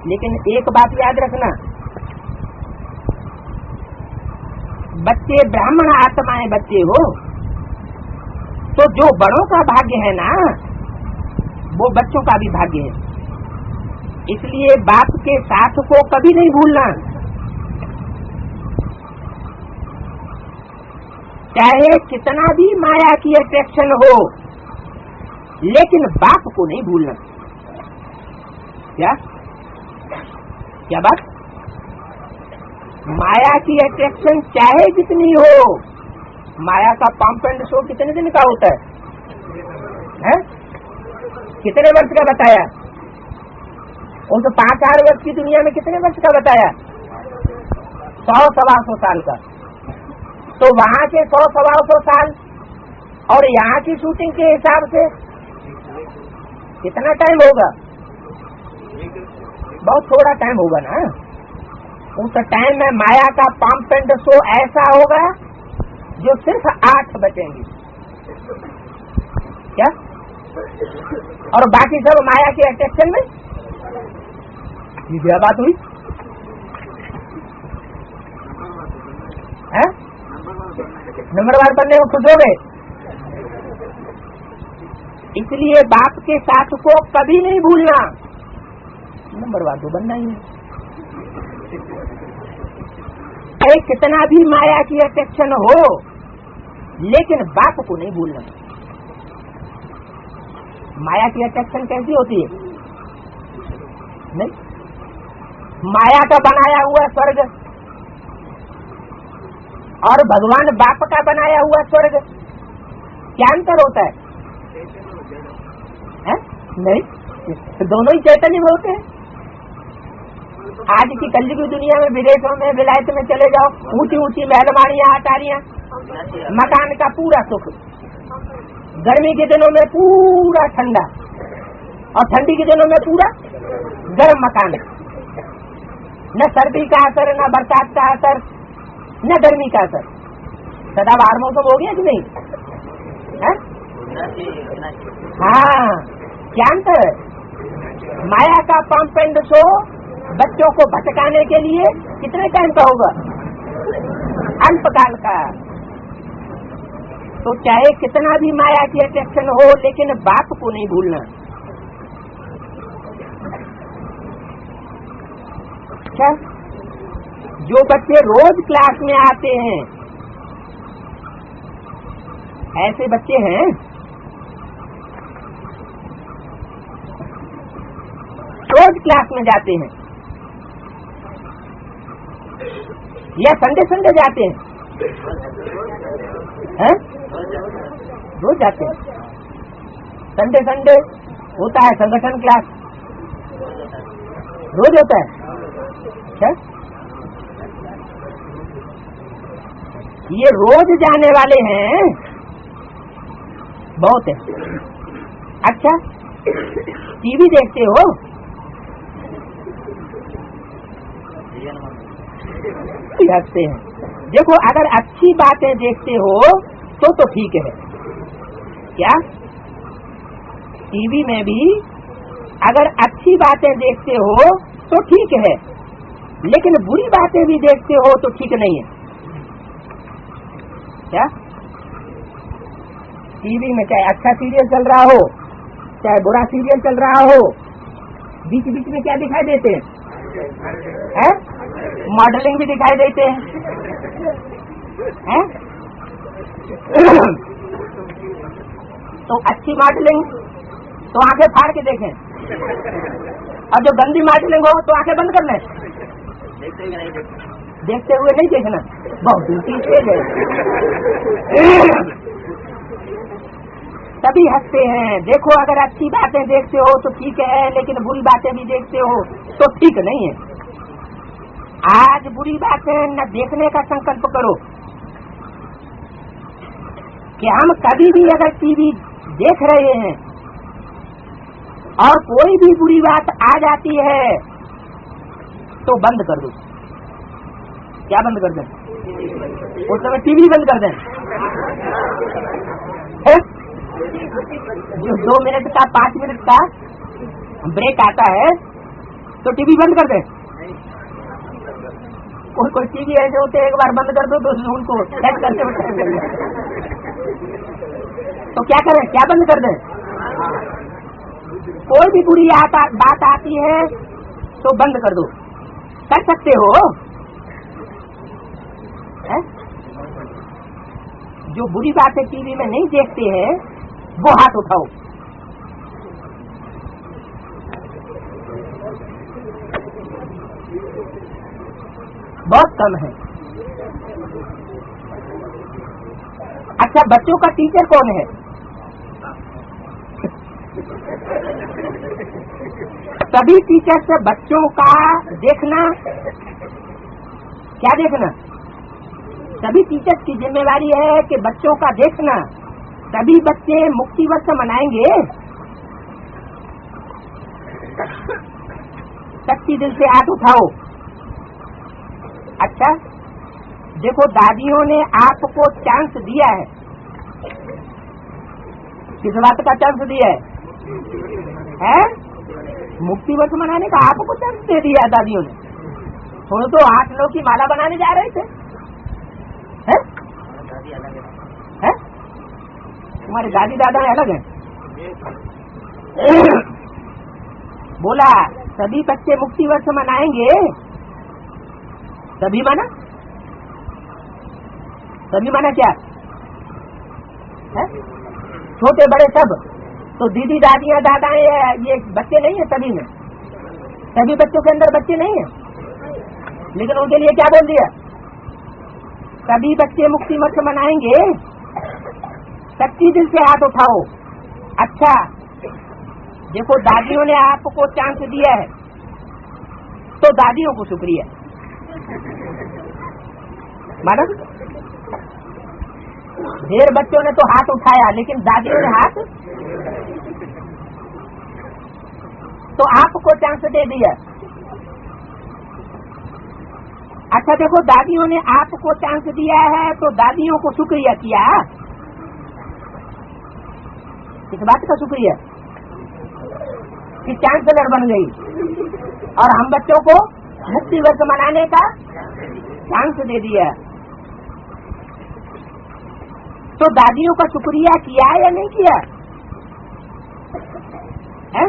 लेकिन एक बात याद रखना, बच्चे ब्राह्मण आत्माएं बच्चे हो तो जो बड़ों का भाग्य है ना, वो बच्चों का भी भाग्य है। इसलिए बाप के साथ को कभी नहीं भूलना, चाहे कितना भी माया की अट्रैक्शन हो, लेकिन बाप को नहीं भूलना। क्या क्या बात? माया की अट्रैक्शन चाहे जितनी हो, माया का पंप एंड शो कितने दिन का होता है? कितने वर्ष का बताया? उन तो 5-8 वर्ष की दुनिया में कितने वर्ष का बताया? 100-125 साल का। तो वहाँ के 100-125 साल और यहाँ की शूटिंग के हिसाब से कितना टाइम होगा? बहुत थोड़ा टाइम होगा ना। उस टाइम में माया का पंप एंड शो ऐसा होगा जो सिर्फ 8 बचेंगे। क्या? और बाकी सब माया के अट्रैक्शन में। ये क्या बात हुई है? नंबरवार बनने में खुश हो गए। इसलिए बाप के साथ को कभी नहीं भूलना, नंबरवार तो बनना ही है। कितना भी माया की अट्रैक्शन हो, लेकिन बाप को नहीं भूलना। माया की अट्रैक्शन कैसी होती है? नहीं, माया का बनाया हुआ स्वर्ग और भगवान बाप का बनाया हुआ स्वर्ग, क्या अंतर होता है? नहीं, दोनों ही चैतन्य में होते हैं। आज की कलयुगी दुनिया में विदेशों में विलायत में चले जाओ, ऊंची ऊंची महलमानियां, अटारियां, मकान का पूरा सुख, गर्मी के दिनों में पूरा ठंडा और ठंडी के दिनों में पूरा गर्म मकान। न सर्दी का असर, न बरसात का असर, न गर्मी का असर, सदाबहार मौसम हो गया कि नहीं है? हाँ, क्या अंतर है? माया का पंप एंड शो बच्चों को भटकाने के लिए कितने टाइम का होगा? अल्पकाल का। तो चाहे कितना भी माया की अट्रैक्शन हो, लेकिन बाप को नहीं भूलना। क्या? जो बच्चे रोज क्लास में आते हैं, ऐसे बच्चे हैं रोज क्लास में जाते हैं या संडे संडे जाते हैं? रोज जाते हैं। संडे संडे होता है संगठन क्लास, रोज होता है। क्या? ये रोज जाने वाले हैं, बहुत है। अच्छा, टीवी देखते हो? देखते हैं। देखो, अगर अच्छी बातें देखते हो तो ठीक है। क्या? टीवी में भी अगर अच्छी बातें देखते हो तो ठीक है, लेकिन बुरी बातें भी देखते हो तो ठीक नहीं है। क्या? टीवी में चाहे अच्छा सीरियल चल रहा हो, चाहे बुरा सीरियल चल रहा हो, बीच बीच में क्या दिखाई देते हैं? मॉडलिंग भी दिखाई देते हैं। तो अच्छी मॉडलिंग तो आंखें फाड़ के देखें, और जो गंदी मॉडलिंग हो तो आंखें बंद कर लें। देखते हुए नहीं देखना, बहुत ड्यूटी तेज है। सभी हंसते हैं। देखो, अगर अच्छी बातें देखते हो तो ठीक है, लेकिन बुरी बातें भी देखते हो तो ठीक नहीं है। आज बुरी बातें न देखने का संकल्प करो कि हम कभी भी अगर टीवी देख रहे हैं और कोई भी बुरी बात आ जाती है तो बंद कर दो। क्या बंद कर दें? उस समय टीवी बंद कर दें। जो 2 मिनट का 5 मिनट का ब्रेक आता है, तो टीवी बंद कर दे। कोई टीवी ऐसे होते एक बार बंद कर दो तो उनको सेट करते हुए टाइम लग जाता। तो क्या करें, क्या बंद कर दें? कोई भी बुरी बात आती है तो बंद कर दो, कर सकते हो है? जो बुरी बातें टीवी में नहीं देखते हैं वो हाथ उठाओ। बहुत कम है। अच्छा, बच्चों का टीचर कौन है? सभी टीचर से बच्चों का देखना, क्या देखना? सभी टीचर्स की जिम्मेवारी है कि बच्चों का देखना। सभी बच्चे मुक्ति वर्ष मनाएंगे? सच्ची दिल से हाथ उठाओ। अच्छा, देखो दादियों ने आपको चांस दिया है। किस बात का चांस दिया है? मुक्ति वर्ष मनाने का आपको चांस दे दिया दादियों ने। थोड़ा तो 8-9 की माला बनाने जा रहे थे, हैं? तुम्हारे दादी दादा अलग हैं। बोला सभी बच्चे मुक्ति वर्ष मनाएंगे। सभी माना? सभी माना क्या है? छोटे बड़े सब। तो दीदी दादियाँ दादा ये बच्चे नहीं है सभी में? सभी बच्चों के अंदर बच्चे नहीं है, लेकिन उनके लिए क्या बोल दिया? सभी बच्चे मुक्ति वर्ष मनाएंगे। सच्ची दिल से हाथ उठाओ। अच्छा, देखो दादियों ने आपको चांस दिया है तो दादियों को शुक्रिया। माना? ढेर बच्चों ने तो हाथ उठाया लेकिन दादियों ने हाथ, तो आपको चांस दे दिया। अच्छा देखो, दादियों ने आपको चांस दिया है तो दादियों को शुक्रिया किया। इस बात का शुक्रिया कि चांसलर बन गई और हम बच्चों को मुक्ति वर्ष मनाने का चांस दे दिया। तो दादियों का शुक्रिया किया या नहीं किया है?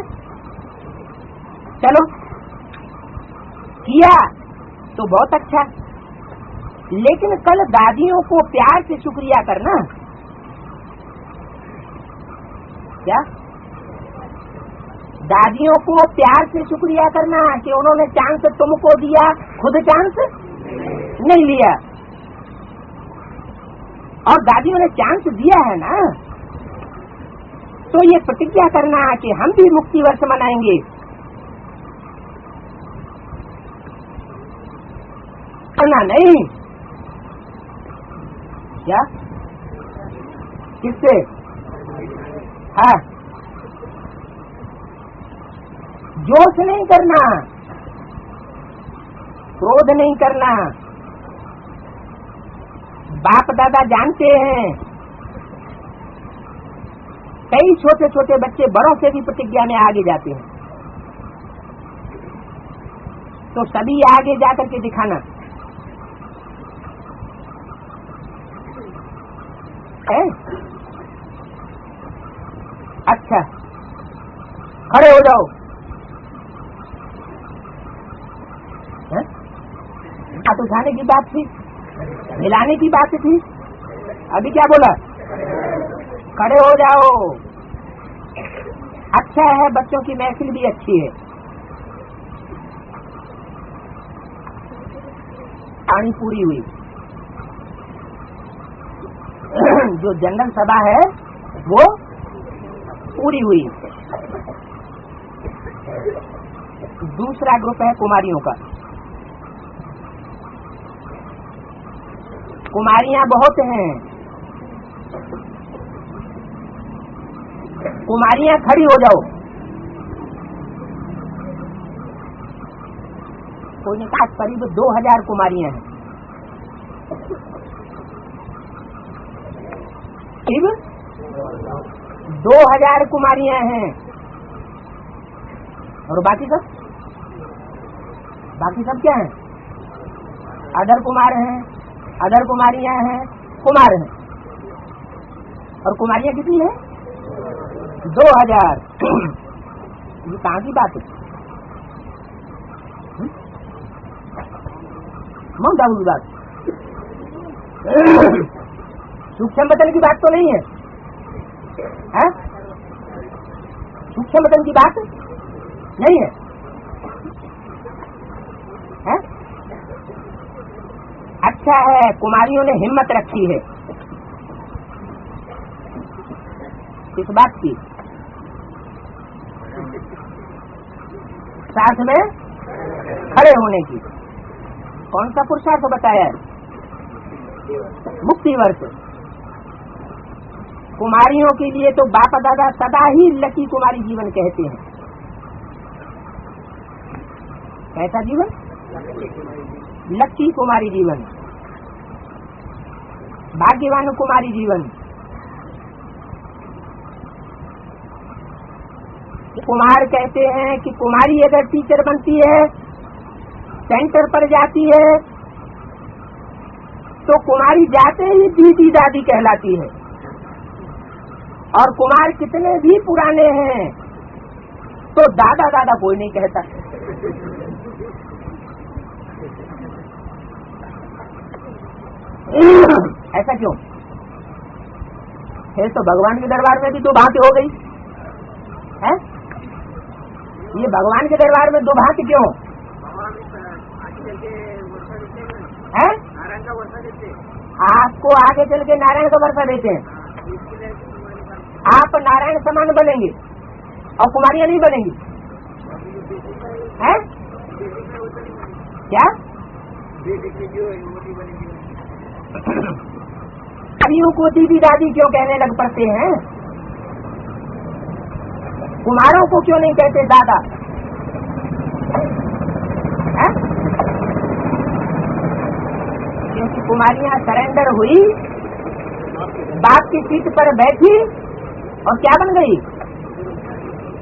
चलो किया तो बहुत अच्छा, लेकिन कल दादियों को प्यार से शुक्रिया करना। क्या? दादियों को प्यार से शुक्रिया करना कि उन्होंने चांस तुमको दिया, खुद चांस नहीं लिया। और दादियों ने चांस दिया है ना, तो ये प्रतिज्ञा करना कि हम भी मुक्ति वर्ष मनाएंगे। करना नहीं क्या? किससे? हाँ, जोश नहीं करना, क्रोध नहीं करना। बाप दादा जानते हैं कई छोटे छोटे बच्चे बड़ों से भी प्रतिज्ञा में आगे जाते हैं, तो सभी आगे जाकर के दिखाना है। अच्छा, खड़े हो जाओ। हाथ उठाने की बात थी, मिलाने की बात थी, अभी क्या बोला? खड़े हो जाओ। अच्छा है, बच्चों की महफिल भी अच्छी है। पानी पूरी हुई। जो जनरल सभा है वो पूरी हुई। दूसरा ग्रुप है कुमारियों का। कुमारियां बहुत हैं। कुमारियां खड़ी हो जाओ। कोई ने कहा करीब 2000 कुमारियां हैं। करीब 2000 कुमारियां हैं। और बाकी सब बाकी सब क्या है? अधर कुमार हैं, अधर कुमारियां हैं, कुमार हैं। और कुमारियां कितनी है? 2000। ये कहाँ की बात है? माउंट आबू की बात, सूक्ष्म वतन की बात तो नहीं है, है? सूक्ष्म वतन की बात नहीं है, है? अच्छा है, कुमारियों ने हिम्मत रखी है इस बात की, साथ में खड़े होने की। कौन सा पुरुषार्थ बताया है? मुक्ति वर्ष। कुमारियों के लिए तो बाप दादा सदा ही लकी कुमारी जीवन कहते हैं। कैसा जीवन? लकी कुमारी जीवन, भाग्यवान कुमारी जीवन। कुमार कहते हैं कि कुमारी अगर टीचर बनती है, सेंटर पर जाती है, तो कुमारी जाते ही दीदी दादी कहलाती है। और कुमार कितने भी पुराने हैं तो दादा दादा कोई नहीं कहता। ऐसा क्यों? फिर तो भगवान के दरबार में भी दो भांति हो गई है। ये भगवान के दरबार में दो भांति क्यों है? आपको आगे चल के नारायण का वर्षा देते हैं, आप नारायण समान बनेंगे और कुमारियां नहीं बनेंगी, है क्या? कुमारियों को दीदी दादी क्यों कहने लग पड़ते हैं? कुमारों को क्यों नहीं कहते दादा? है? क्योंकि कुमारियां सरेंडर हुई, बाप की सीट पर बैठी और क्या बन गई?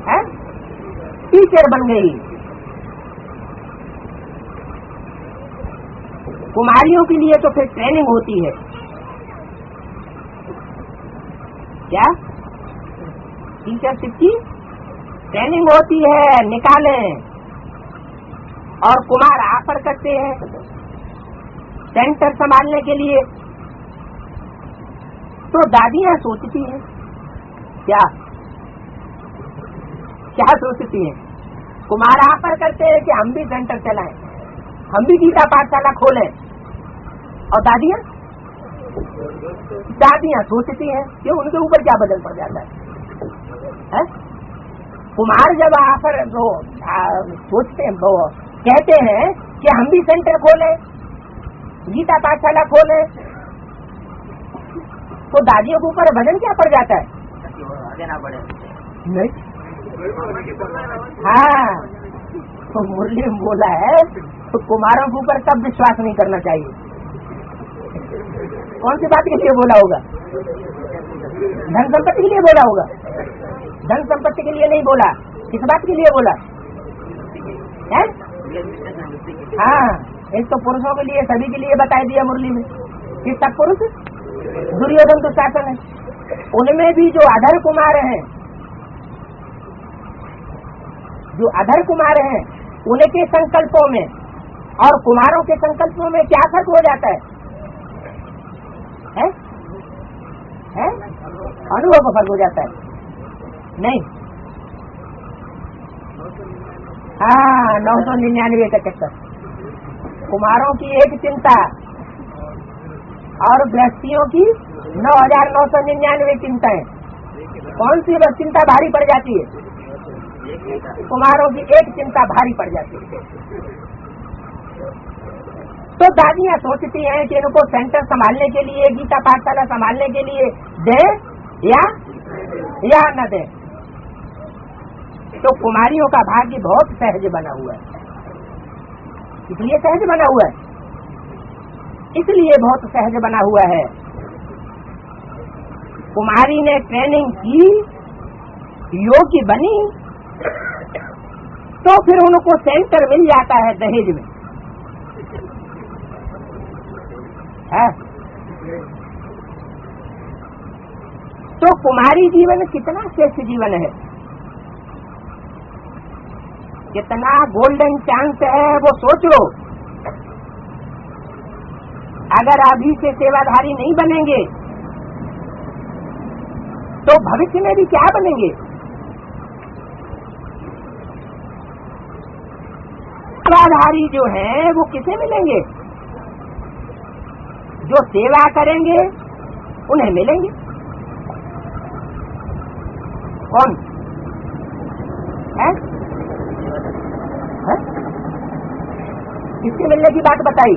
है? टीचर बन गई। कुमारियों के लिए तो फिर ट्रेनिंग होती है, क्या? टीचरशिप की ट्रेनिंग होती है, निकालें। और कुमार ऑफर करते हैं सेंटर संभालने के लिए, तो दादियां सोचती हैं क्या? क्या सोचती हैं? कुमार ऑफर करते हैं कि हम भी सेंटर चलाएं, हम भी गीता पाठशाला खोलें, और दादियां सोचती हैं कि उनके ऊपर क्या बदल पड़ जाता है? कुमार जब ऑफर सोचते हैं, वो कहते हैं कि हम भी सेंटर खोलें, गीता पाठशाला खोलें, तो दादियों के ऊपर वजन क्या पड़ जाता है? नहीं, हाँ, तो मुरली में बोला है तो कुमारों के ऊपर कब विश्वास नहीं करना चाहिए। कौन सी बात के लिए बोला होगा? धन संपत्ति के लिए बोला होगा? धन संपत्ति के लिए नहीं बोला। किस बात के लिए बोला है? हाँ, एक तो पुरुषों के लिए, सभी के लिए बता दिया मुरली में कि सब पुरुष दुर्योधन तो शासन है। उनमें भी जो अधर कुमार हैं, जो अधर कुमार हैं, उनके संकल्पों में और कुमारों के संकल्पों में क्या फर्क हो जाता है? है? अनुभव का फर्क हो जाता है? नहीं। हाँ, 999 का चक्कर। कुमारों की एक चिंता और गृहस्थियों की 9,999 चिंताएं। कौन सी चिंता भारी पड़ जाती है? कुमारों की एक चिंता भारी पड़ जाती है। तो दादियां सोचती हैं कि इनको सेंटर संभालने के लिए, गीता पाठशाला संभालने के लिए दे या न दे। तो कुमारियों का भाग्य बहुत सहज बना हुआ है। इसलिए सहज बना हुआ है, इसलिए बहुत सहज बना हुआ है। कुमारी ने ट्रेनिंग की, योग्य बनी, तो फिर उनको सेंटर मिल जाता है दहेज में, है? तो कुमारी जीवन कितना श्रेष्ठ जीवन है, कितना गोल्डन चांस है, वो सोच लो। अगर अभी से सेवाधारी नहीं बनेंगे तो भविष्य में भी क्या बनेंगे? सेवाधारी जो हैं वो किसे मिलेंगे? जो सेवा करेंगे उन्हें मिलेंगे। कौन है? किसके मिलने की बात बताई?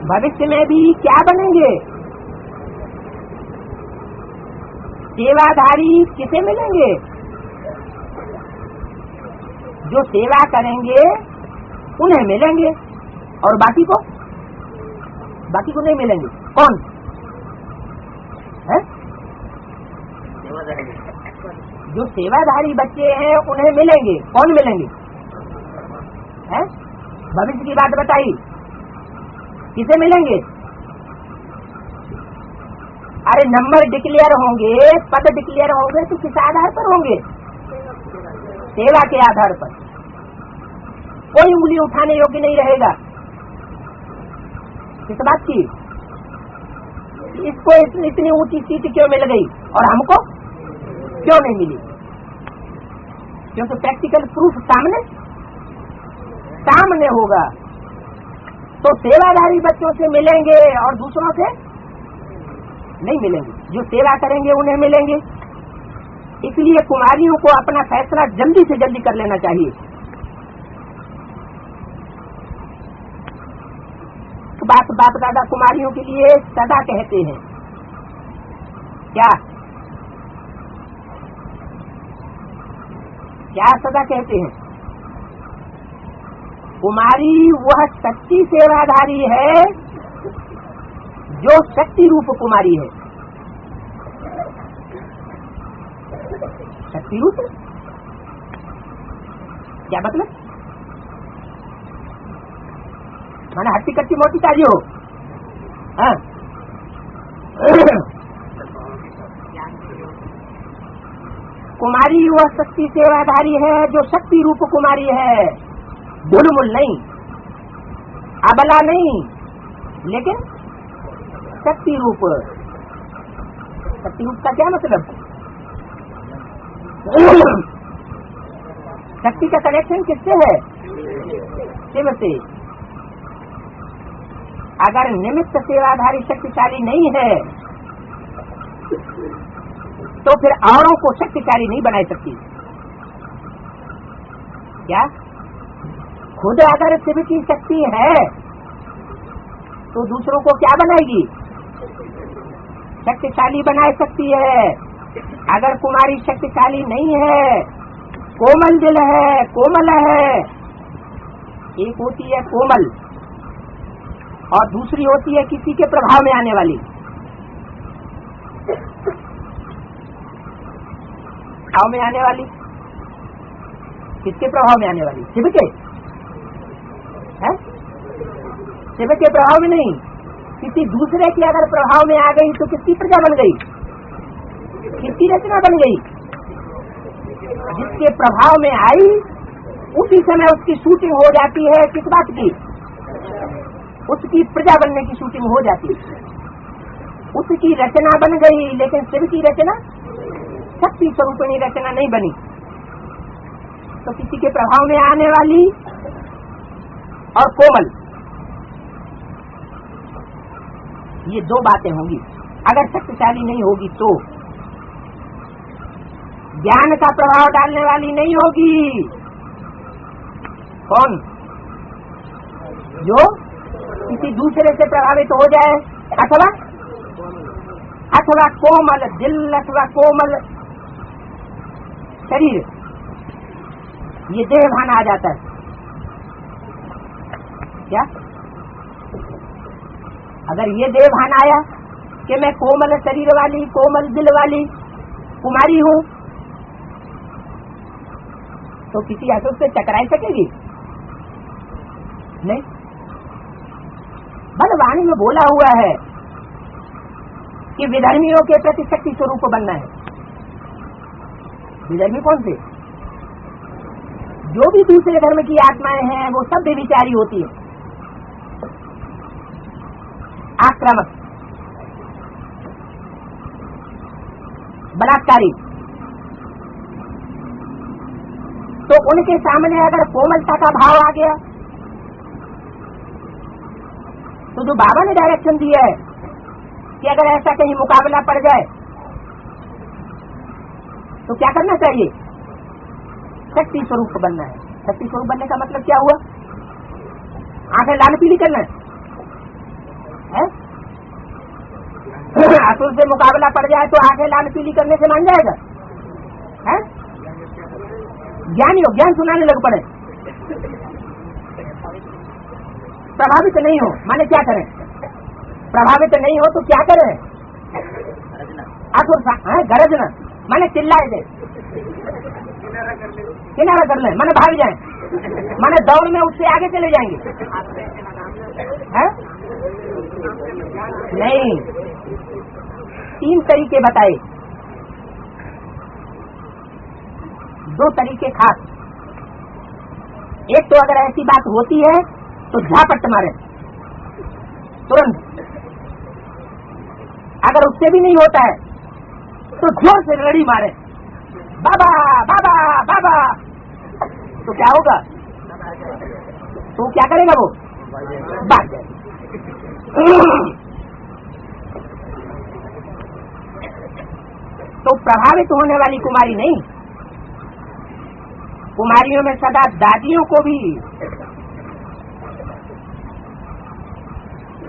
भविष्य में भी क्या बनेंगे? सेवाधारी किसे मिलेंगे? जो सेवा करेंगे उन्हें मिलेंगे, और बाकी को नहीं मिलेंगे। कौन है? जो सेवाधारी बच्चे हैं उन्हें मिलेंगे। कौन मिलेंगे? है? भविष्य की बात बताई, किसे मिलेंगे? अरे नंबर डिक्लेयर होंगे, पद डिक्लेयर होंगे तो किस आधार पर होंगे? सेवा के आधार पर। कोई उंगली उठाने योग्य नहीं रहेगा। किस बात की? इसको इतनी ऊंची सीट क्यों मिल गई और हमको क्यों नहीं मिली? क्योंकि प्रैक्टिकल प्रूफ सामने होगा। तो सेवाधारी बच्चों से मिलेंगे और दूसरों से नहीं मिलेंगे। जो सेवा करेंगे उन्हें मिलेंगे। इसलिए कुमारियों को अपना फैसला जल्दी से जल्दी कर लेना चाहिए। बाप दादा कुमारियों के लिए सदा कहते हैं, क्या सदा कहते हैं? कुमारी वह शक्ति सेवाधारी है जो शक्ति रूप कुमारी है। शक्ति रूप क्या मतलब? माना हट्टी कट्टी मोटी ताजी हो। हाँ? कुमारी वह शक्ति सेवाधारी है जो शक्ति रूप कुमारी है। ढुलमुल नहीं, अबला नहीं, लेकिन शक्ति रूप। शक्ति रूप का क्या मतलब? शक्ति का कनेक्शन किससे है? शिव से। अगर निमित्त सेवाधारी शक्तिशाली नहीं है तो फिर औरों को शक्तिशाली नहीं बना सकती। क्या खुद अगर शिव की शक्ति है तो दूसरों को क्या बनाएगी? शक्तिशाली बना सकती है। अगर कुमारी शक्तिशाली नहीं है, कोमल दिल है, कोमल है, एक होती है कोमल और दूसरी होती है किसी के प्रभाव में आने वाली। प्रभाव में आने वाली किसके प्रभाव में आने वाली? शिव के है? शिव के प्रभाव में नहीं, किसी दूसरे के अगर प्रभाव में आ गई तो किसकी प्रजा बन गई? किसकी रचना बन गई? जिसके प्रभाव में आई उसी समय उसकी शूटिंग हो जाती है। किस बात की? उसकी प्रजा बनने की शूटिंग हो जाती है। उसकी रचना बन गई, लेकिन शिव की रचना शक्ति स्वरूपणी रचना नहीं बनी। तो किसी के प्रभाव में आने वाली और कोमल, ये दो बातें होंगी। अगर शक्तिशाली नहीं होगी तो ज्ञान का प्रभाव डालने वाली नहीं होगी। कौन? जो किसी दूसरे से प्रभावित हो जाए, अथवा कोमल दिल अथवा कोमल शरीर, ये देह भान आ जाता है। क्या? अगर ये देह भान आया कि मैं कोमल शरीर वाली, कोमल दिल वाली कुमारी हूँ, तो किसी असुर से टकराई सकेगी? नहीं। बल वाणी में बोला हुआ है कि विधर्मियों के प्रति शक्ति स्वरूप बनना है। विधर्मी कौन से? जो भी दूसरे धर्म की आत्माएं हैं वो सब बेविचारी होती है, आक्रामक, बलात्कारी। तो उनके सामने अगर कोमलता का भाव आ गया तो जो बाबा ने डायरेक्शन दिया है कि अगर ऐसा कहीं मुकाबला पड़ जाए तो क्या करना चाहिए? शक्ति स्वरूप बनना है। शक्ति स्वरूप बनने का मतलब क्या हुआ? आंखें लाल पीली करना है? असुर से मुकाबला पड़ जाए तो आंखें लाल पीली करने से मान जाएगा? है? ज्ञानी हो, ज्ञान सुनाने लग पड़े, प्रभावित नहीं हो, माने क्या करें? प्रभावित नहीं हो तो क्या करें? असुर गरजना, माने चिल्लाए दे, किनारा कर ले, माने भाग जाए, माने दौड़ में उससे आगे चले जाएंगे। है? नहीं, 3 तरीके बताए, 2 तरीके खास। एक तो अगर ऐसी बात होती है तो झापट मारे तुरंत, अगर उससे भी नहीं होता है तो जोर से लड़ी मारे, बाबा बाबा बाबा। तो क्या होगा? तो क्या करेगा वो? भाग जाएगा। तो प्रभावित होने वाली कुमारी नहीं, कुमारियों में सदा दादियों को भी,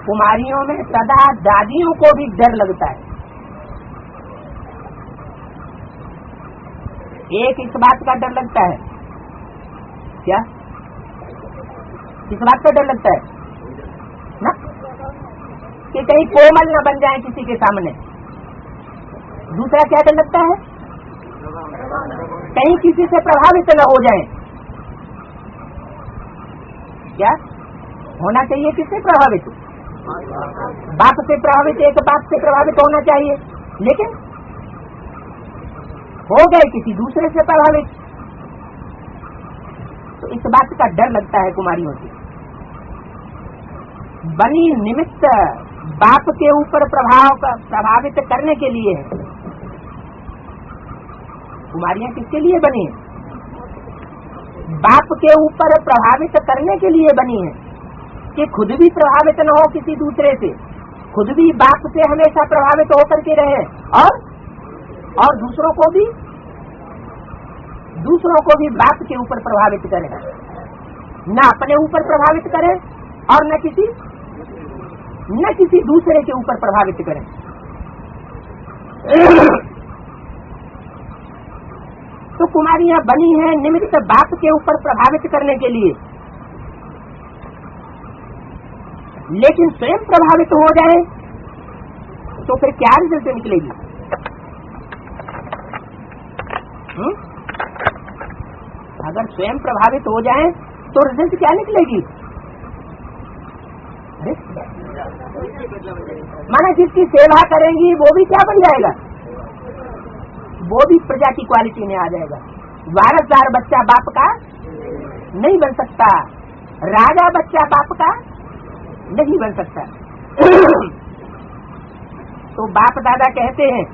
कुमारियों में सदा दादियों को भी डर लगता है। एक इस बात का डर लगता है, क्या? किस बात का डर लगता है ना? कि कहीं कोमल न बन जाए किसी के सामने। दूसरा क्या डर लगता है? कहीं किसी से प्रभावित न हो जाए। क्या होना चाहिए? किससे प्रभावित? बाप से प्रभावित, एक बाप से प्रभावित होना चाहिए, लेकिन हो गए किसी दूसरे से प्रभावित, तो इस बात का डर लगता है कुमारियों से। बनी निमित्त बाप के ऊपर प्रभावित करने के लिए है। कुमारियां किसके लिए बनी है? बाप के ऊपर प्रभावित करने के लिए बनी है कि खुद भी प्रभावित न हो किसी दूसरे से, खुद भी बाप से हमेशा प्रभावित होकर के रहे और दूसरों को भी बाप के ऊपर प्रभावित करें, न अपने ऊपर प्रभावित करें और न किसी दूसरे के ऊपर प्रभावित करें। तो कुमारियां बनी हैं निमित्त बाप के ऊपर प्रभावित करने के लिए, लेकिन स्वयं प्रभावित हो जाए तो फिर क्या रिजल्ट निकलेगी? अगर स्वयं प्रभावित हो जाए तो रिजल्ट क्या निकलेगी? माना जिसकी सेवा करेंगी वो भी क्या बन जाएगा? वो भी प्रजा की क्वालिटी में आ जाएगा। वारसदार बच्चा बाप का नहीं बन सकता, राजा बच्चा बाप का नहीं बन सकता। तो बाप दादा कहते हैं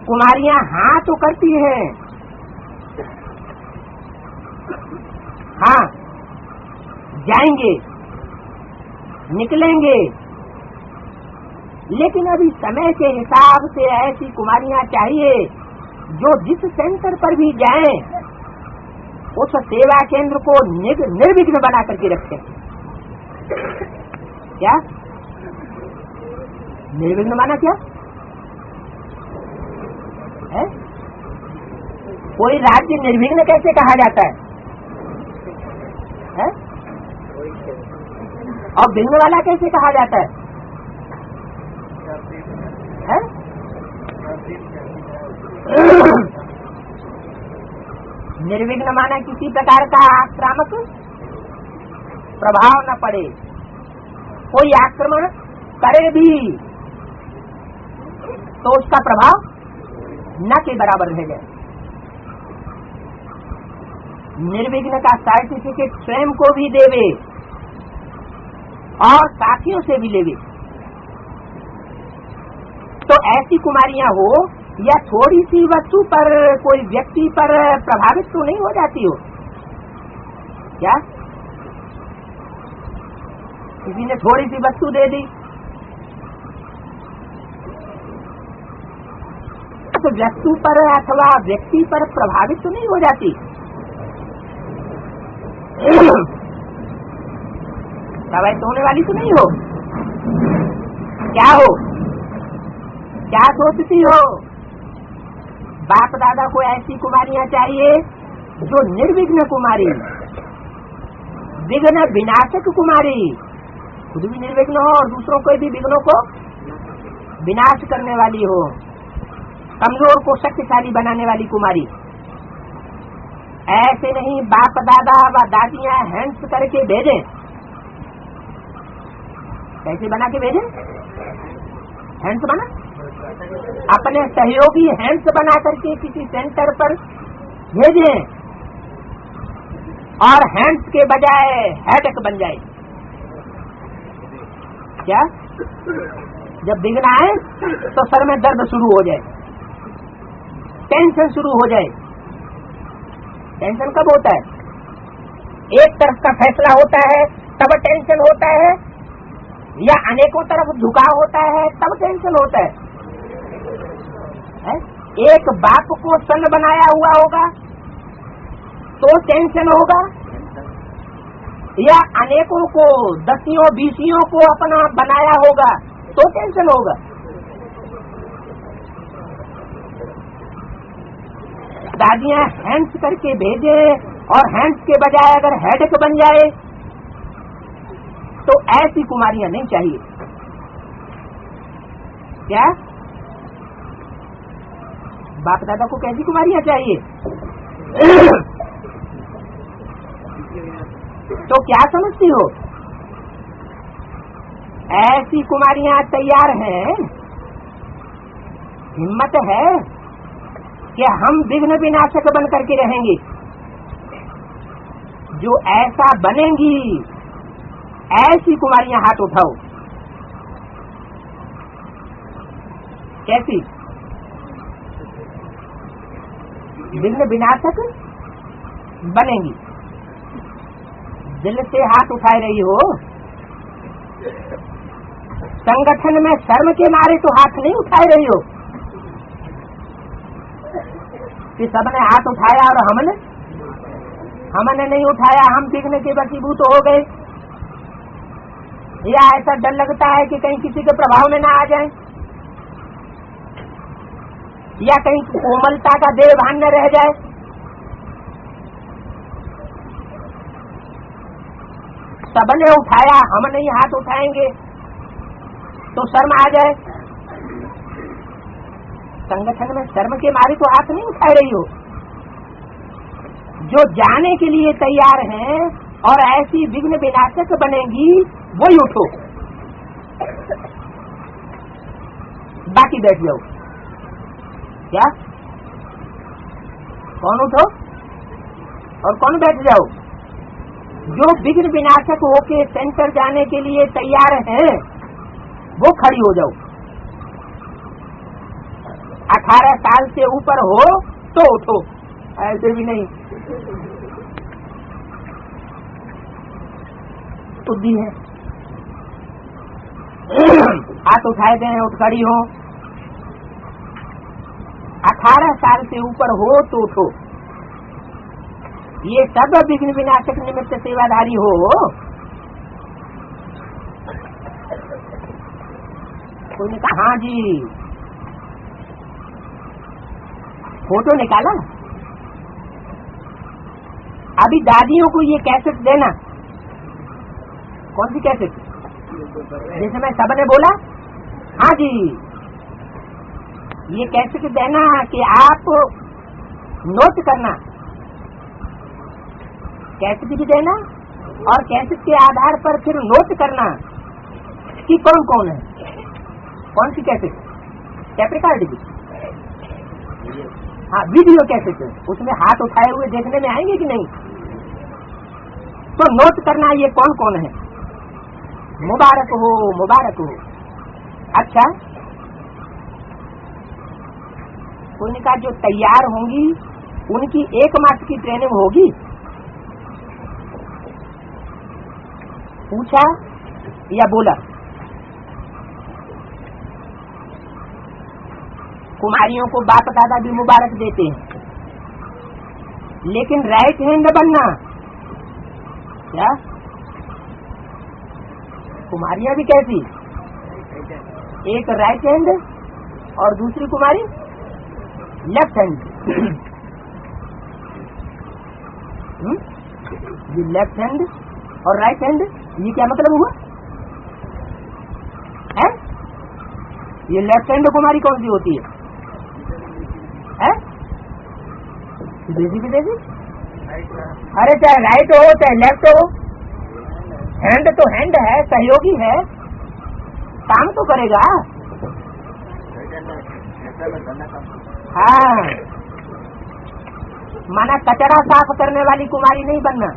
कुमारियां हाँ तो करती हैं, हाँ जाएंगे, निकलेंगे, लेकिन अभी समय के हिसाब से ऐसी कुमारियां चाहिए जो जिस सेंटर पर भी जाएं उस सेवा केंद्र को निर्विघ्न बना करके रखें। क्या निर्विघ्न माना? क्या है? कोई राज्य निर्विघ्न कैसे कहा जाता है? और विघ्न वाला कैसे कहा जाता है? निर्विघ्न माना किसी प्रकार का आक्रामक प्रभाव न पड़े, कोई आक्रमण करे भी तो उसका प्रभाव न के बराबर रह जाए। निर्विघ्न का सर्टिफिकेट स्वयं को भी देवे और साथियों से भी लेवे। तो ऐसी कुमारियां हो या थोड़ी सी वस्तु पर कोई व्यक्ति पर प्रभावित तो नहीं हो जाती हो क्या? किसी ने थोड़ी सी वस्तु दे दी तो वस्तु पर अथवा व्यक्ति पर प्रभावित तो नहीं हो जाती। प्रभावित होने वाली तो नहीं हो। क्या हो, क्या सोचती हो? बाप दादा को ऐसी कुमारियां चाहिए जो निर्विघ्न कुमारी, विघ्न विनाशक कुमारी, खुद भी निर्विघ्न हो और दूसरों को भी विघ्नों को विनाश करने वाली हो, कमजोर को शक्तिशाली बनाने वाली कुमारी। ऐसे नहीं बाप दादा व दादियां हैंड्स करके भेजें। कैसे बना के भेजें? हैंड्स बना, अपने सहयोगी हैंड्स बना करके किसी सेंटर पर भेजें और हैंड्स के बजाय हेडेक बन जाए। क्या? जब विघ्न आए तो सर में दर्द शुरू हो जाए, टेंशन शुरू हो जाए। टेंशन कब होता है? एक तरफ का फैसला होता है तब टेंशन होता है, या अनेकों तरफ झुकाव होता है तब टेंशन होता है? एक बाप को सन बनाया हुआ होगा तो टेंशन होगा, या अनेकों को दसियों बीसियों को अपना बनाया होगा तो टेंशन होगा। दादियां हैंड्स करके भेजे और हैंड्स के बजाय अगर हेडेक बन जाए तो ऐसी कुमारियां नहीं चाहिए। क्या? बाप दादा को कैसी कुमारियां चाहिए? तो क्या समझती हो? ऐसी कुमारियां तैयार हैं, हिम्मत है कि हम विघ्न विनाशक बन करके रहेंगे। जो ऐसा बनेंगी ऐसी कुमारियां हाथ उठाओ। कैसी? विघ्न विनाशक बनेंगी। दिल से हाथ उठाए रही हो। संगठन में शर्म के मारे तो हाथ नहीं उठाए रही हो कि सबने हाथ उठाया और हमने नहीं उठाया, हम विघ्न के वशीभूत हो गए, या ऐसा डर लगता है कि कहीं किसी के प्रभाव में ना आ जाए, या कहीं कोमलता का देह भान न रह जाए। सबने उठाया, हम नहीं हाथ उठाएंगे तो शर्म आ जाए। संगठन में शर्म के मारे तो हाथ नहीं उठाए रही हो। जो जाने के लिए तैयार हैं और ऐसी विघ्न विनाशक बनेंगी वही उठो, बाकी बैठ जाओ। क्या? कौन उठो और कौन बैठ जाओ? जो विघ्न विनाशक होके सेंटर जाने के लिए तैयार हैं वो खड़ी हो जाओ। 18 साल से ऊपर हो तो उठो, ऐसे भी नहीं। बुद्धि है, हाथ उठाए गए उठ खड़ी हो। 18 साल से ऊपर हो तो उठो। ये सब विघ्न विनाशक निमित्त सेवाधारी हो। कोई ने कहा हाँ जी, फोटो निकाला। अभी दादियों को ये कैसेट देना। कौन सी कैसेट? जैसे मैं सबने बोला हाँ जी, ये कैसेट देना कि आप नोट करना कैसेट भी देना और कैसेट के आधार पर फिर नोट करना कि कौन कौन है, कौन सी कैसेट, टेप रिकॉर्ड की, हाँ वीडियो कैसेट, उसमें हाथ उठाए हुए देखने में आएंगे कि नहीं, तो नोट करना ये कौन कौन है। मुबारक हो, मुबारक हो। अच्छा, उनका जो तैयार होंगी उनकी 1 मास की ट्रेनिंग होगी। पूछा या बोला? कुमारियों को बाप दादा भी मुबारक देते हैं, लेकिन राइट हैंड बनना क्या? कुमारियां भी कैसी, एक राइट हैंड और दूसरी कुमारी लेफ्ट हैंड। ये लेफ्ट हैंड और राइट हैंड, ये क्या मतलब हुआ है? ये लेफ्ट हैंड कुमारी कौन सी होती है? विदेशी विदेशी? अरे चाहे राइट हो चाहे लेफ्ट हो, हैंड तो हैंड है, सहयोगी है, काम तो करेगा। हाँ, माना कचरा साफ करने वाली कुमारी नहीं बनना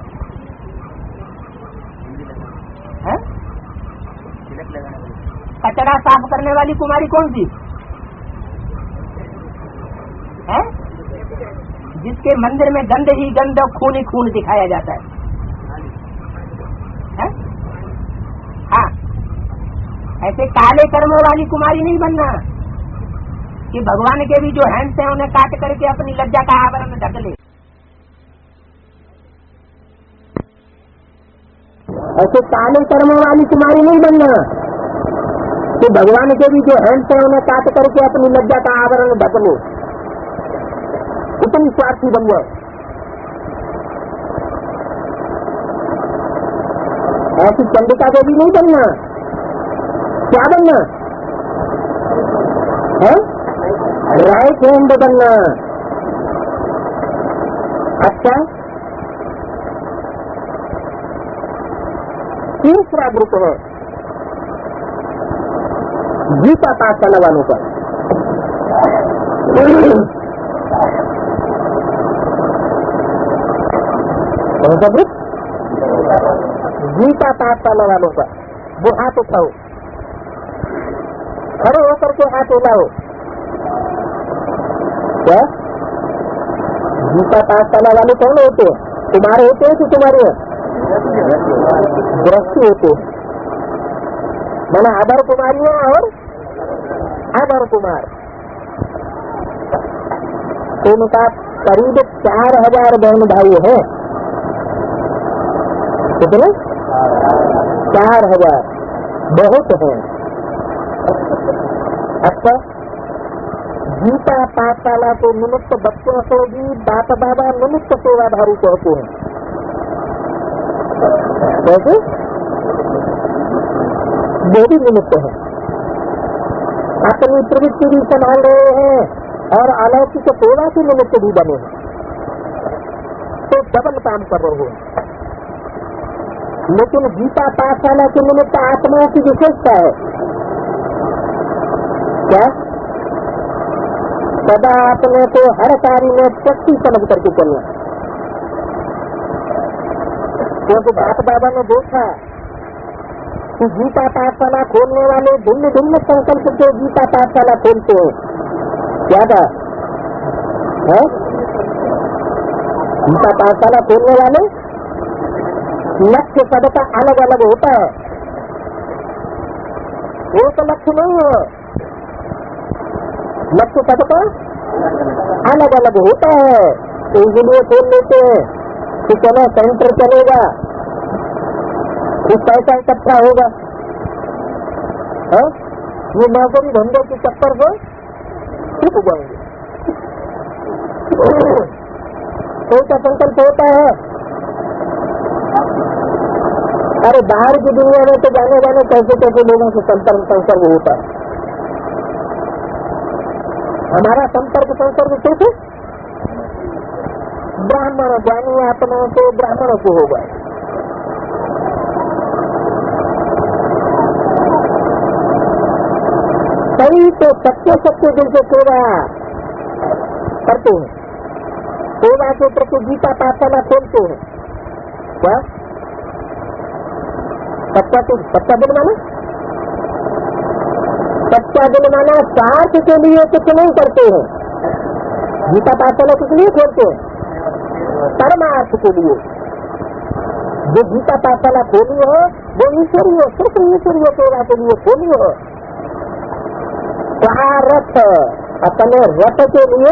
है? कचरा साफ करने वाली कुमारी कौन सी है? जिसके मंदिर में गंद ही गंद, खून ही खून दिखाया जाता है? हाँ, ऐसे काले कर्मों वाली कुमारी नहीं बनना कि भगवान के भी जो हैंड्स हैं उन्हें काट करके अपनी लज्जा का आवरण ढक ले। ऐसे काले कर्मों वाली कुमारी नहीं बनना कि भगवान के भी जो हैंड्स हैं उन्हें काट करके अपनी लज्जा का आवरण ढक ले, इतनी स्वार्थी बन जाए। ऐसी चंडिका को भी नहीं बनना। क्या बनना है? राइट हैंड बनना। अच्छा, तीसरा ग्रुप है गीता पाठ करने वालों का। कौन सा ग्रुप? गीता पाठ करने वालों का। वो हाथ उठाओ, खड़े होकर के हाथ उठाओ। क्या गीता पाठ करने वाले कौन होते हैं? तुम्हारे होते हैं कि तुम्हारे गृहस्थी होते हैं? मैंने अदर कुमारियां और अदर कुमार, उनका करीब 4000 बहन भाई है। कितने? 4000, बहुत है। अच्छा, गीता पाठशाला के निमित्त बच्चों को भी बाप दादा निमित्त सेवाधारी कहते हैं। कैसे? वो भी निमित्त है, अपनी प्रवृत्ति भी संभाल रहे हैं और अलौकिक सेवा के निमित्त भी बने हैं, तो डबल काम कर रहे हैं। लेकिन गीता पाठशाला के निमित्त आत्माओं की विशेषता है क्या? सदा अपने को हर कार्य में शक्ति समझ करके चलना। क्योंकि बाप दादा ने देखा कि गीता पाठशाला खोलने वाले भिन्न भिन्न संकल्प के गीता पाठशाला खोलते हैं। क्या था है? गीता पाठशाला खोलने वाले लक्ष्य सबका अलग अलग होता है, एक लक्ष्य नहीं है, लक्ष्य सबका अलग अलग होता है। तो इसलिए खोल लेते हैं कि चलो सेंटर चलेगा, कुछ पैसा इकट्ठा होगा, ये नौकरी धंधे के चक्कर से छूट जाएंगे। कोई का संकल्प होता है। अरे बाहर की दुनिया में तो जाने जाने कैसे कैसे लोगों से संपर्क होता है। हमारा संपर्क कैसे? ब्राह्मण ज्ञानी आत्माओं को ब्राह्मणों को होगा। कई तो सच्चे सच्चे दिल से सेवा करते हैं, सेवा के प्रति गीता पाठशाला खोलते हैं। क्या सच्चा दिल माना? सच्चा दिल माना स्वार्थ के लिए कुछ नहीं करते हैं। गीता पाठशाला किस लिए खोलते हैं? परमार्थ के लिए। जो गीता पाठशाला खोली है वो ईश्वरीय, सिर्फ ईश्वरीय सेवा के लिए खोली है। स्वार्थ अपने रथ के लिए,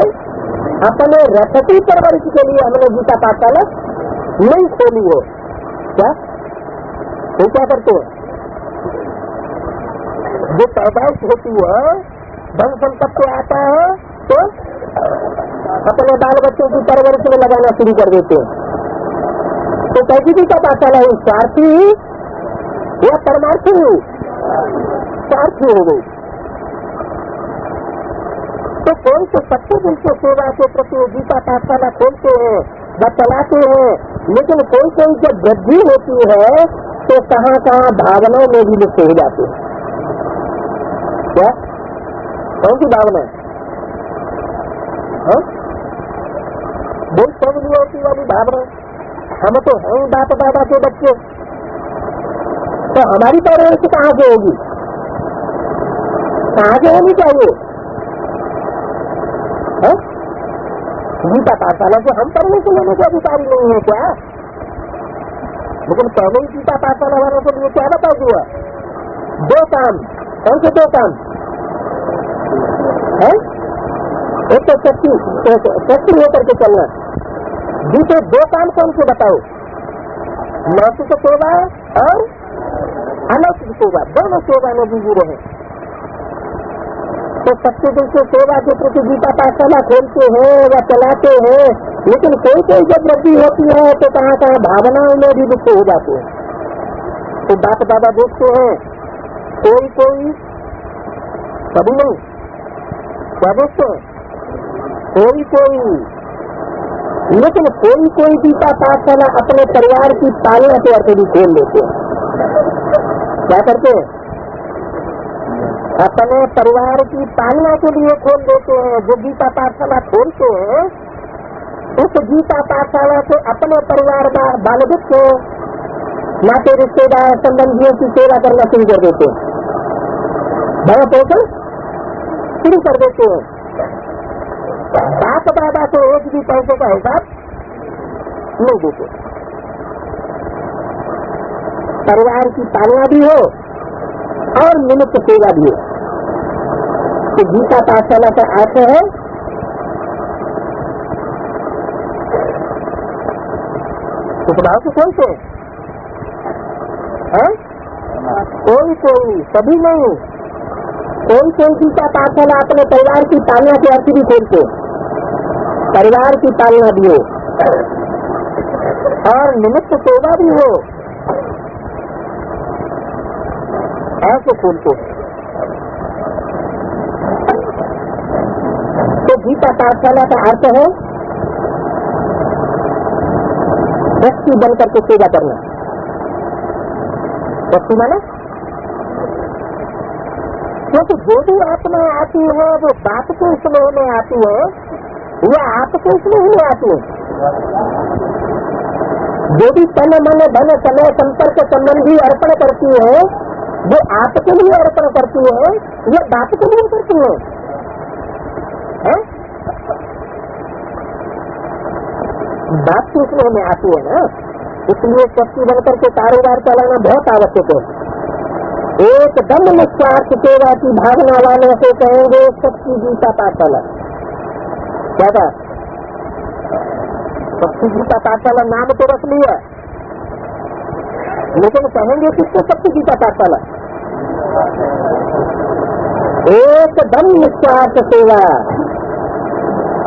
अपने रथ की परवरिश के लिए हमने गीता पाठशाला नहीं खोली है। क्या वो क्या करते हैं? जो पैदाइश होती है, धन संपत्ति आता है तो अपने बाल बच्चों की परवरिश में लगाना शुरू कर देते हैं। तो कैसी गीता पाठशाला हुई? स्वार्थी या परमार्थी? स्वार्थी हो गई। तो कोई तो सच्चे दिल से सेवा के प्रति गीता पाठशाला खोलते हैं व चलाते हैं, लेकिन कोई कोई जब वृद्धि होती है तो कहाँ कहाँ भावनाओं में भी लिप्त हो जाते हैं। क्या कौन सी भावना? बहुत सवलियती वाली भावना। हम तो हैं बाप दादा के बच्चे, तो हमारी परवरिश कहाँ से होगी? कहाँ से होनी चाहिए? गीता पाठशाला से हम परवरिश लेने के अधिकारी नहीं है क्या? लेकिन पहले ही गीता पाठशाला वालों के लिए क्या बता दिया? दो काम। कौन से दो काम है? एक तो शक्ति होकर के चलना, दूसरे दो काम कौन से बताओ? लौकिक सेवा और अलौकिक सेवा, दोनों सेवा में बिजी रहे। तो सच्चे दिल से सेवा के प्रति गीता पाठशाला खोलते हैं या चलाते हैं, लेकिन कोई कोई जब वृद्धि होती है तो कहाँ कहाँ भावनाओं में भी लिप्त हो जाते हैं। तो बाप दादा देखते हैं, कोई कोई, सभी नहीं, क्या देखते हैं? कोई कोई, लेकिन कोई कोई गीता पाठशाला अपने परिवार की पालना के अर्थ भी खोल लेते हैं। क्या करते हैं? अपने परिवार की पालना के लिए खोल देते हैं। जो गीता पाठशाला खोलते हैं उस गीता पाठशाला से अपने परिवार बाल बच्चों, नाते रिश्तेदार, संबंधियों की सेवा करना शुरू कर देते हैं, भरण पोषण शुरू कर देते हैं। बाप दादा को एक भी पैसे का हिसाब नहीं देते। परिवार की पालना भी हो और निमित्त सेवा भी हो। तो गीता पाठशाला का अर्थ है उपभाव से खोलते हैं। कोई कोई, सभी नहीं, कोई कोई गीता पाठशाला अपने परिवार की पालना के अर्थ भी खोलते, परिवार की पालना भी हो और निमित्त सेवा भी हो, ऐसे खोलते। तो गीता पाठशाला का अर्थ है व्यक्ति बनकर के सेवा करना। व्यक्ति माना क्योंकि जो भी आत्मा आती है वो बाप के स्नेह में आती है या आपके स्नेह में आती है। जो भी तन मन धन समय संपर्क संबंधी अर्पण करती है वो आपके लिए अर्पण करती है या बाप के लिए करती है? बाप के स्नेह में आती है ना, इसलिए शक्ति बनकर के कारोबार चलाना बहुत आवश्यक है। एकदम निस्वार्थ सेवा की भावना वालों से कहेंगे शक्ति गीता पाठशाला। क्या था? शक्ति गीता पाठशाला नाम तो रख लिया, लेकिन कहेंगे किसको शक्ति गीता पाठशाला? एकदम निस्वार्थ सेवा,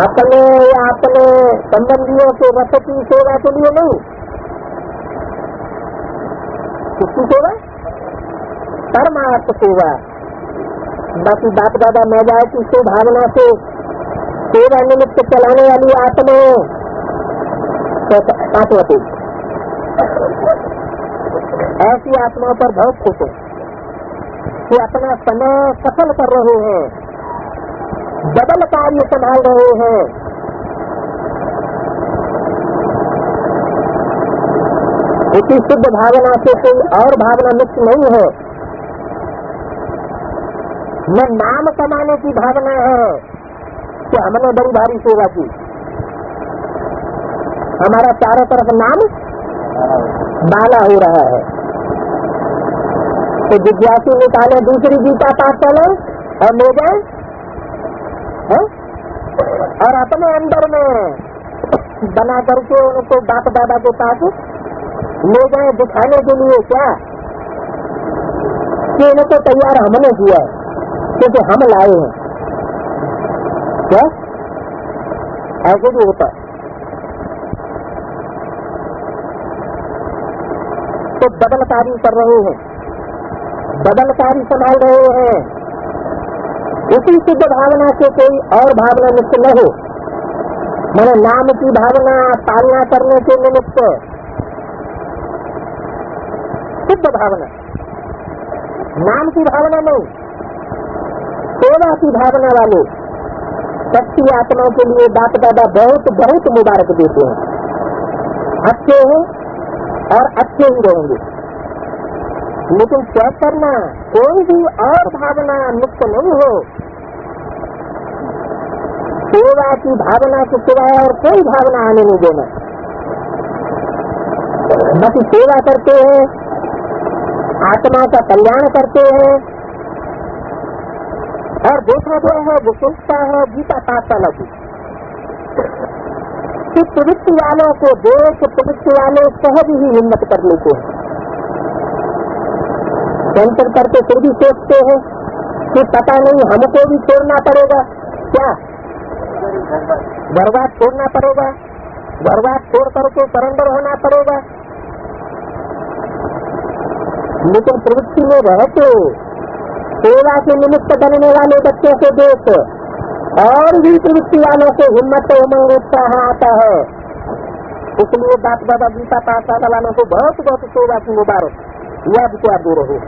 अपने या अपने संबंधियों के रथ की सेवा के लिए नहीं। किसकी सेवा? परमार्थ सेवा। बाकी बाप दादा मैदान की भावना से सेवा निमित्त चलाने वाली आत्माओं 5वां पेज। ऐसी आत्माओं पर बहुत खुश है कि अपना समय सफल कर रहे हैं, डबल कार्य संभाल रहे हैं। इसी शुद्ध भावना से कोई और भावना मुक्त नहीं है, न नाम कमाने की भावना है कि हमने बड़ी भारी सेवा की, हमारा चारों तरफ नाम बाला हो रहा है। तो जिज्ञासु निकाले दूसरी गीता पाठशाला और ले जाए और अपने अंदर में बना करके उनको बाप दादा के पास ले गए दिखाने के लिए, क्या कि इनको तैयार हमने किया क्योंकि हम लाए हैं। क्या ऐसे भी होता है? तो बदलकारी कर रहे हैं, बदलकारी संभाल रहे हैं। उसी शुद्ध भावना से कोई और भावना मुक्त न हो, मैंने नाम की भावना पालना करने के निमित्त शुद्ध भावना, नाम की भावना नहीं, सेवा की भावना वाले सच्ची आत्माओं के लिए बाप दादा बहुत बहुत मुबारक देते हैं। अच्छे हैं और अच्छे ही रहेंगे, लेकिन क्या करना, कोई भी और भावना मुक्त नहीं हो। सेवा की भावना के सिवाय और कोई भावना आने नहीं देना। बाकी सेवा करते हैं, आत्मा का कल्याण करते हैं। और देखा गया है, विशेषता है गीता पाठशाला की कि प्रवृत्ति वालों को देख प्रवृत्ति वाले सहज ही हिम्मत कर लेते हैं। टेंशन करके फिर भी सोचते हैं कि पता नहीं हमको भी छोड़ना पड़ेगा, क्या घरवार छोड़ना पड़ेगा, घरवार छोड़ करके सरेंडर होना पड़ेगा। लेकिन प्रवृत्ति में रहते सेवा के निमित्त बनने वाले बच्चों को देख और भी प्रवृत्ति वालों को हिम्मत उमंग उत्साह आता है। इसलिए बाप दादा गीता पाठशाला वालों को बहुत बहुत सेवा की मुबारक, यह विचार दे रहे।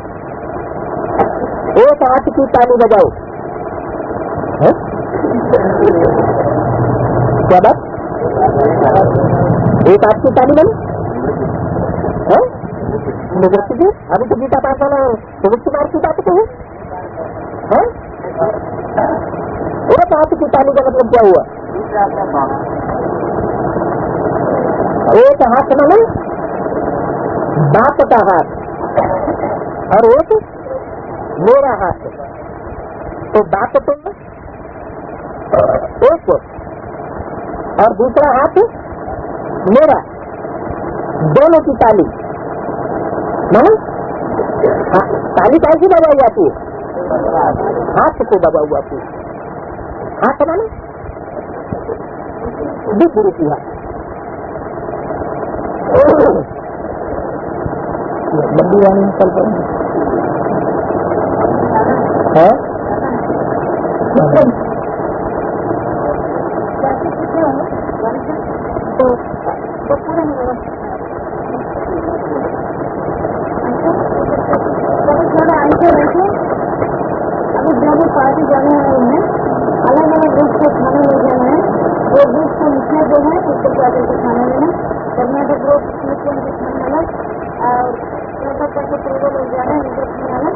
एक हाथ की ताली बजाओ, क्या बात? एक हाथ की ताली बनी है? अभी तो गीता पाठशाला है, प्रवृत्ति मार्ग की बात तो है। एक हाथ की ताली का मतलब क्या हुआ? एक हाथ माने बाप का हाथ और एक मेरा हाथ। तो बाप तो एक और दूसरा हाथ मेरा, दोनों की ताली मानो ताली कैसी बजाई जाती है? हाथ को दबाई जाती है। हाथ मानो गुरु की हाथ बंदी वाली चल पाएंगे है। पार्टी जाने वाले हैं, अलग अलग ग्रुप को खाना ले जाना है। वो ग्रुप को लिखना जो है उसको जाकर के खाना लेना, कर्नाटक ग्रुप को खाना अलग और कर्नाटक के पूर्व लोग जा रहे हैं उनको खाना अलग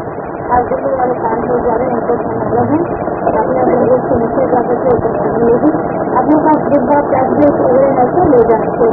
और दिल्ली वाले काम लोग जा रहे हैं उनको खाना अलग है। अपने अपने ग्रुप को नीचे जाकर के ऊपर खाना लेगी, अपने पास डिब्बा कैशलेस वगैरह है तो ले जाने को